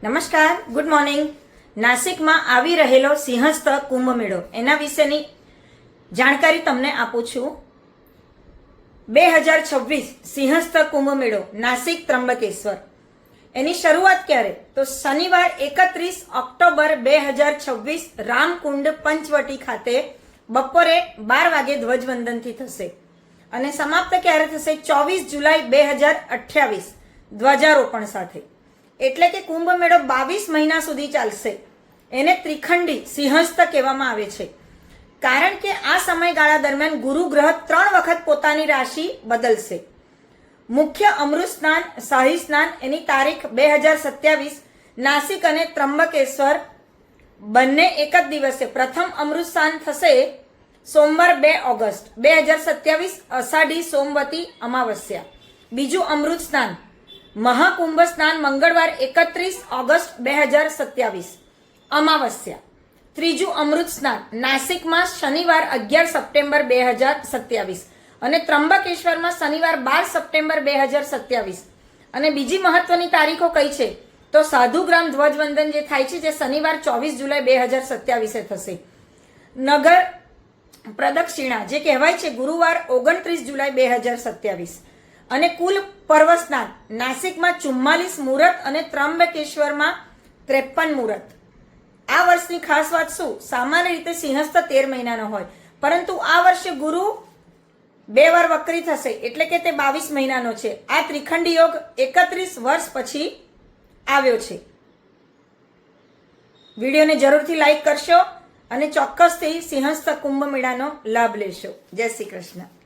નમસ્કાર, good morning. નાસિકમાં આવી રહેલો સિંહસ્થ કુંભ મેળો એના વિશેની જાણકારી તમને આપું છું. 2026 સિંહસ્થ કુંભ મેળો નાસિક ત્રંબકેશ્વર એની શરૂઆત ક્યારે? તો શનિવાર 31 ઓક્ટોબર 2026 રામકુંડ પંચવટી ખાતે બપોરે 12 વાગે ધ્વજવંદનથી થશે અને સમાપ્ત ક્યારે થશે? 24 જુલાઈ 2028 ધ્વજારોપણ સાથે. એટલે કે કુંભ મેળો 22 મહિના સુધી ચાલશે. એને ત્રિખંડી સિંહસ્થ કહેવામાં આવે છે, કારણ કે આ સમયગાળા દરમિયાન ગુરુ ગ્રહ 3 વખત પોતાની રાશિ બદલશે. મુખ્ય અમૃત સ્નાન, શાહી સ્નાન એની તારીખ 2027 નાસિક અને ત્રંબકેશ્વર બંને એક જ દિવસે. પ્રથમ અમૃત સ્નાન થશે સોમવાર 2 ઓગસ્ટ 2027 અષાઢી સોમવતી અમાવસ્યા. બીજું અમૃત સ્નાન મહાકુંભ સ્નાન મંગળવાર 31 ઓગસ્ટ 2027 અમાવસ્યા. ત્રીજું અમૃત સ્નાન નાસિકમાં શનિવાર 11 સપ્ટેમ્બર 2027 અને ત્રંબકેશ્વરમાં શનિવાર 12 સપ્ટેમ્બર 2027. અને બીજી મહત્વની તારીખો કઈ છે? તો સાધુગ્રામ ધ્વજવંદન જે થાય છે જે શનિવાર 24 જુલાઈ 2027 થશે. નગર પ્રદક્ષિણા જે કહેવાય છે ગુરુવાર 29 જુલાઈ 2027. અને કુલ પર્વ સ્નાન નાસિકમાં 44 મુહૂર્ત અને ત્રંબકેશ્વરમાં 53 મુહૂર્ત. આ વર્ષની ખાસ વાત શું? સામાન્ય રીતે સિંહસ્થ 13 મહિનાનો હોય, પરંતુ આ વર્ષે ગુરુ 2 વાર વક્રી થશે, એટલે કે તે 22 મહિનાનો છે. આ ત્રિખંડી યોગ 31 વર્ષ પછી આવ્યો છે. વિડીયોને જરૂરથી લાઈક કરશો અને ચોક્કસથી સિંહસ્થ કુંભ મેળાનો લાભ લેશો. જય શ્રી કૃષ્ણ.